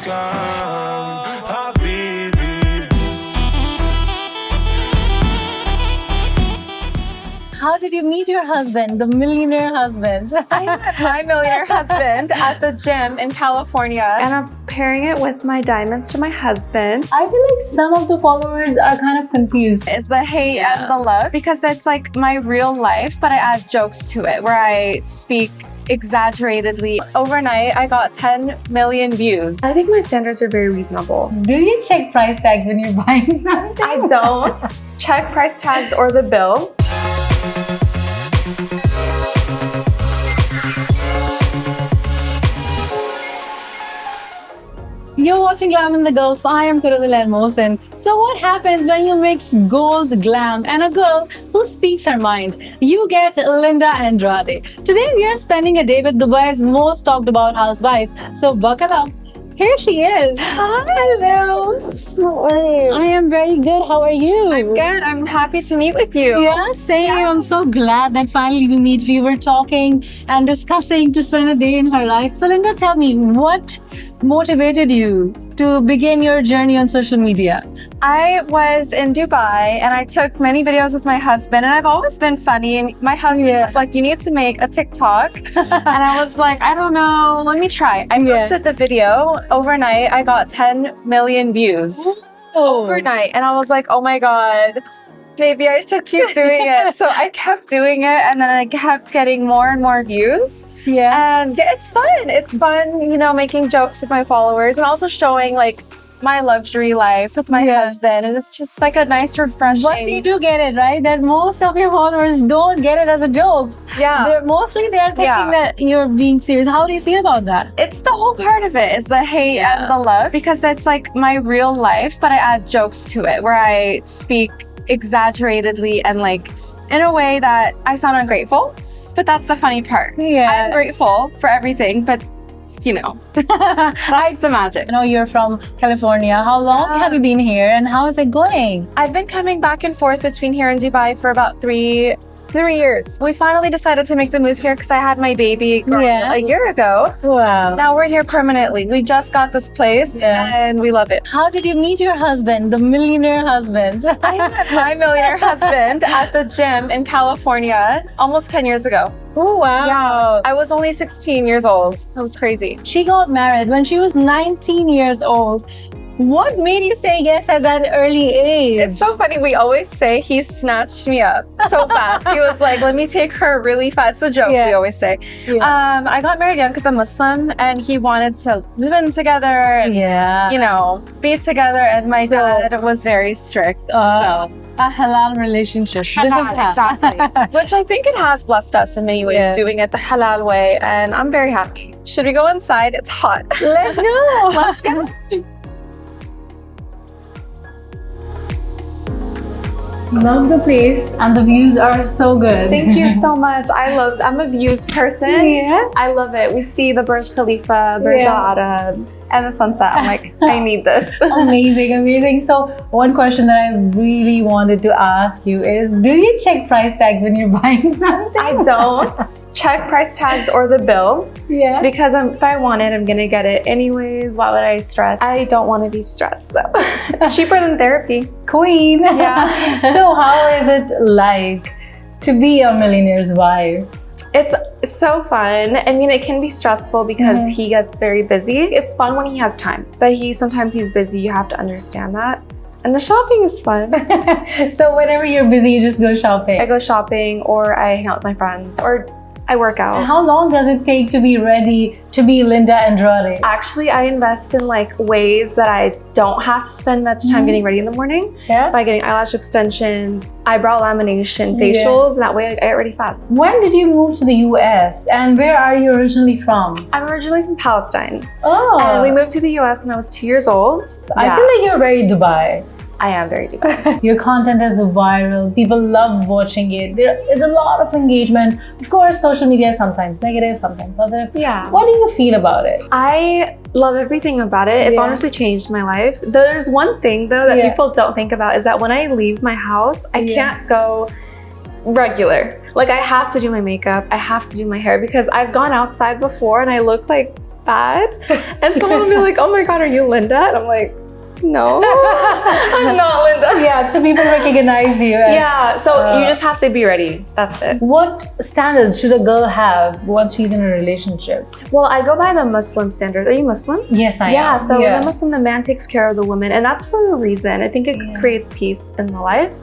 كم حبيبي. How did you meet your husband, the millionaire husband? I met my millionaire husband at the gym in California, and I'm pairing it with my diamonds to my husband. I feel like some of the followers are kind of confused. It's the hate and the love, because that's like my real life, but I add jokes to it where I speak exaggeratedly. Overnight, I got 10 million views. I think my standards are very reasonable. Do you check price tags when you're buying something? I don't check price tags or the bill. You're watching Glam in the Gulf. I am Kurudil. So what happens when you mix gold, glam, and a girl who speaks her mind? You get Linda Andrade. Today we are spending a day with Dubai's most talked about housewife. So buckle up. Here she is. Hi. Hello. How are you? I am very good. How are you? I'm good. I'm happy to meet with you. Yeah, same. Yeah. I'm so glad that finally we meet. We were talking and discussing to spend a day in her life. So Linda, tell me, what motivated you to begin your journey on social media? I was in Dubai and I took many videos with my husband, and I've always been funny, and my husband was like, you need to make a TikTok. And I was like, I don't know, let me try. I posted the video. Overnight, I got 10 million views. Overnight. And I was like, oh my God, maybe I should keep doing it. So I kept doing it, and then I kept getting more and more views. Yeah. And it's fun. It's fun, you know, making jokes with my followers and also showing like my luxury life with my husband. And it's just like a nice refreshing. But you do get it, right? That most of your followers don't get it as a joke. Yeah. They're thinking that you're being serious. How do you feel about that? It's the whole part of it, is the hate and the love, because that's like my real life, but I add jokes to it where I speak exaggerately and like in a way that I sound ungrateful. But that's the funny part. Yeah. I'm grateful for everything, but you know, that's the magic. I know you're from California. How long have you been here and how is it going? I've been coming back and forth between here and Dubai for about three years. We finally decided to make the move here because I had my baby a year ago. Wow. Now we're here permanently. We just got this place and we love it. How did you meet your husband, the millionaire husband? I met my millionaire husband at the gym in California almost 10 years ago. Oh, wow. Yeah, I was only 16 years old. That was crazy. She got married when she was 19 years old. What made you say yes at that early age? It's so funny. We always say he snatched me up so fast. He was like, let me take her really fast. It's a joke we always say. Yeah. I got married young because I'm Muslim, and he wanted to live in together and, you know, be together. And my dad was very strict. A halal relationship. Halal, exactly. Which I think it has blessed us in many ways, doing it the halal way. And I'm very happy. Should we go inside? It's hot. Let's go. Let's go. Love the place and the views are so good. Thank you so much. I'm a views person. I love it. We see the Burj Khalifa, Burj Al Arab, and the sunset. I'm like, I need this. Amazing, amazing. So one question that I really wanted to ask you is, do you check price tags when you're buying something? I don't check price tags or the bill. Yeah. Because if I want it, I'm gonna get it anyways. Why would I stress? I don't want to be stressed. So it's cheaper than therapy. Queen. Yeah. So how is it like to be a millionaire's wife? It's so fun. I mean, it can be stressful because he gets very busy. It's fun when he has time, but sometimes he's busy. You have to understand that. And the shopping is fun. So whenever you're busy, you just go shopping? I go shopping, or I hang out with my friends, or I work out. And how long does it take to be ready to be Linda Andrade? Actually, I invest in like ways that I don't have to spend much time getting ready in the morning. Yeah. By getting eyelash extensions, eyebrow lamination, facials. That way I get ready fast. When did you move to the US and where are you originally from? I'm originally from Palestine. Oh. And we moved to the US when I was 2 years old. I feel like you're very Dubai. I am very Dubai. Your content is viral. People love watching it. There is a lot of engagement. Of course, social media is sometimes negative, sometimes positive. Yeah. What do you feel about it? I love everything about it. It's honestly changed my life. There's one thing though that people don't think about, is that when I leave my house, I can't go regular. Like I have to do my makeup, I have to do my hair, because I've gone outside before and I look like bad. And someone will be like, oh my God, are you Linda? And I'm like, no, I'm not Linda. Yeah, so people recognize you. Yeah, so you just have to be ready. That's it. What standards should a girl have once she's in a relationship? Well, I go by the Muslim standards. Are you Muslim? Yes, I am. Yeah, so in the Muslim, the man takes care of the woman, and that's for a reason. I think it creates peace in the life.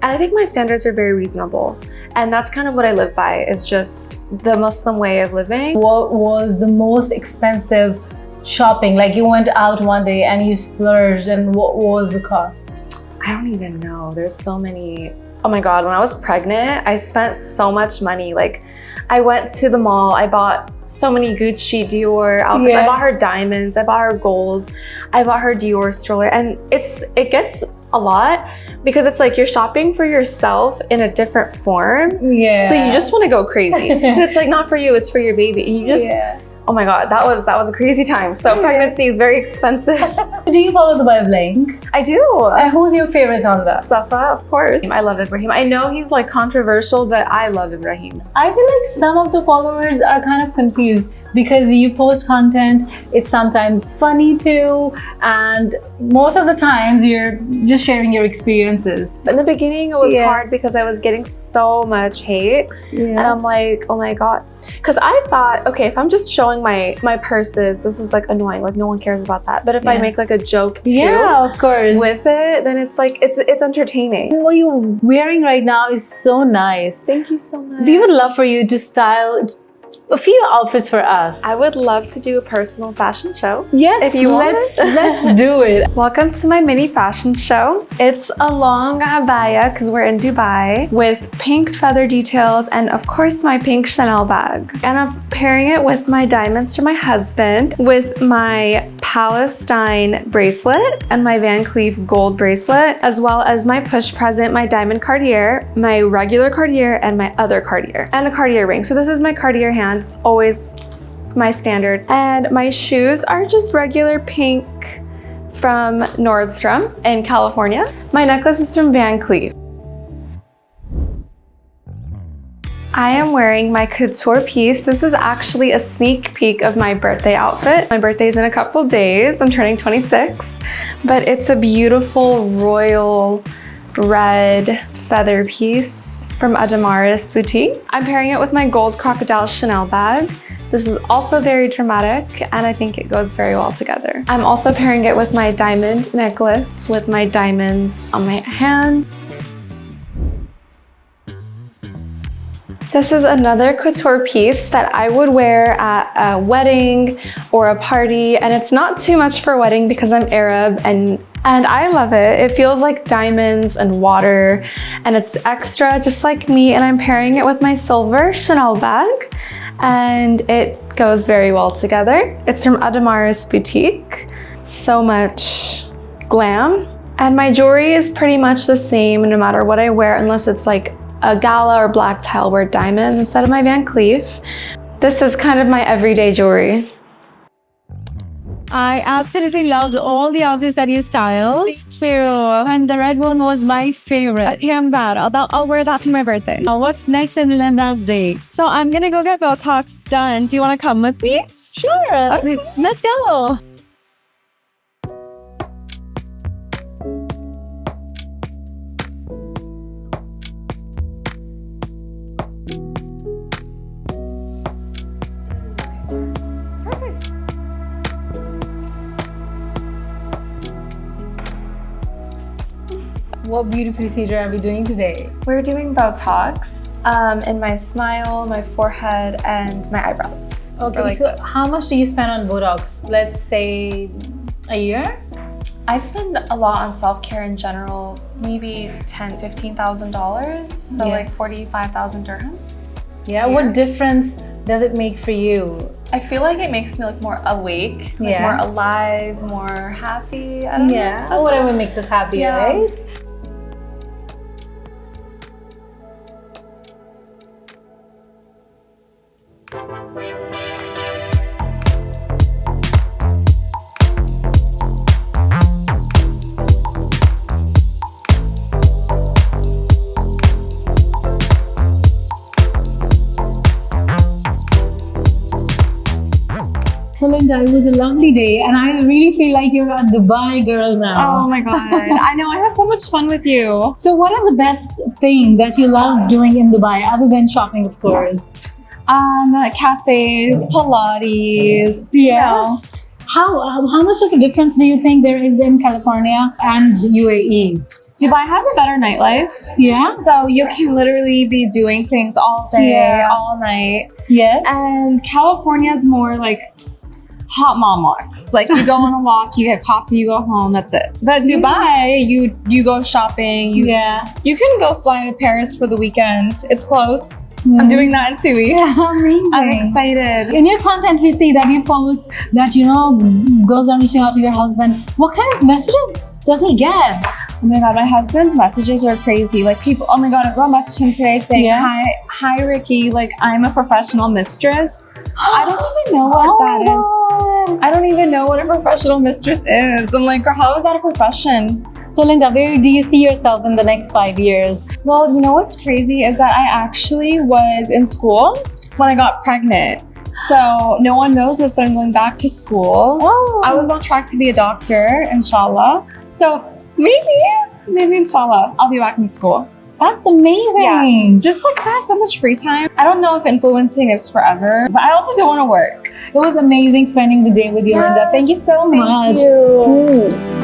And I think my standards are very reasonable. And that's kind of what I live by, is just the Muslim way of living. What was the most expensive shopping? Like you went out one day and you splurged, and what was the cost? I don't even know. There's so many. Oh my God, when I was pregnant, I spent so much money. Like I went to the mall, I bought so many Gucci, Dior outfits. I bought her diamonds, I bought her gold, I bought her Dior stroller. And it gets a lot because it's like you're shopping for yourself in a different form. Yeah. So you just want to go crazy. It's like not for you, it's for your baby. And you just oh my God, that was a crazy time. So pregnancy is very expensive. Do you follow Dubai Bling? I do. And who's your favorite on that? Safa, of course. I love Ibrahim. I know he's like controversial, but I love Ibrahim. I feel like some of the followers are kind of confused because you post content, it's sometimes funny too, and most of the times you're just sharing your experiences. In the beginning, it was hard because I was getting so much hate, and I'm like, oh my God. Because I thought, okay, if I'm just showing my purses, this is like annoying, like no one cares about that. But if I make like a joke too, of course, with it, then it's like, it's entertaining. What you're wearing right now is so nice. Thank you so much. We would love for you to style a few outfits for us. I would love to do a personal fashion show. Yes, if you want. Let's do it. Welcome to my mini fashion show. It's a long abaya because we're in Dubai with pink feather details and of course my pink Chanel bag. And I'm pairing it with my diamonds for my husband, with my Palestine bracelet and my Van Cleef gold bracelet, as well as my push present, my diamond Cartier, my regular Cartier, and my other Cartier, and a Cartier ring. So this is my Cartier hand. It's always my standard. And my shoes are just regular pink from Nordstrom in California. My necklace is from Van Cleef. I am wearing my couture piece. This is actually a sneak peek of my birthday outfit. My birthday's in a couple days. I'm turning 26, but it's a beautiful royal red feather piece from Adamaris Boutique. I'm pairing it with my gold crocodile Chanel bag. This is also very dramatic and I think it goes very well together. I'm also pairing it with my diamond necklace with my diamonds on my hand. This is another couture piece that I would wear at a wedding or a party, and it's not too much for a wedding because I'm Arab and I love it. It feels like diamonds and water, and it's extra just like me, and I'm pairing it with my silver Chanel bag, and it goes very well together. It's from Adamaris Boutique. So much glam. And my jewelry is pretty much the same no matter what I wear, unless it's like a gala or black tie. I'll wear diamonds instead of my Van Cleef. This is kind of my everyday jewelry. I absolutely loved all the outfits that you styled. Thank you. And the red one was my favorite. Yeah, I'm bad. I'll wear that for my birthday. Now, what's next in Linda's day? So I'm gonna go get Botox done. Do you want to come with me? Sure. Okay. Let's go. What beauty procedure are we doing today? We're doing Botox in my smile, my forehead, and my eyebrows. Okay, so how much do you spend on Botox? Let's say a year? I spend a lot on self-care in general, maybe $10,000-$15,000, so like 45,000 dirhams. Yeah, what difference does it make for you? I feel like it makes me look more awake, like more alive, more happy. I don't know. That's whatever makes us happy, right? So Linda, it was a lovely day and I really feel like you're a Dubai girl now. Oh my god. I know, I had so much fun with you. So what is the best thing that you love doing in Dubai other than shopping, of course? Cafes, Pilates. Yeah. You know. How much of a difference do you think there is in California and UAE? Dubai has a better nightlife. Yeah. So you can literally be doing things all day, all night. Yes. And California's more like hot mom walks. Like you go on a walk, you get coffee, you go home, that's it. But Dubai, you go shopping, you can go fly to Paris for the weekend. It's close. Yeah. I'm doing that in 2 weeks. Yeah, amazing. I'm excited. In your content, we see that you post that, girls are reaching out to your husband. What kind of messages does he get? Oh my god, my husband's messages are crazy. Like people, oh my god, a girl messaged him today saying, hi Ricky, like I'm a professional mistress. I don't even know what that is. I don't even know what a professional mistress is. I'm like, girl, how is that a profession? So Linda, where do you see yourself in the next 5 years? Well, you know what's crazy is that I actually was in school when I got pregnant. So no one knows this, but I'm going back to school. Oh. I was on track to be a doctor, inshallah. So maybe inshallah, I'll be back in school. That's amazing. Yeah. Just like 'cause I have so much free time. I don't know if influencing is forever, but I also don't want to work. It was amazing spending the day with you, Linda. Thank you so much. Thank you.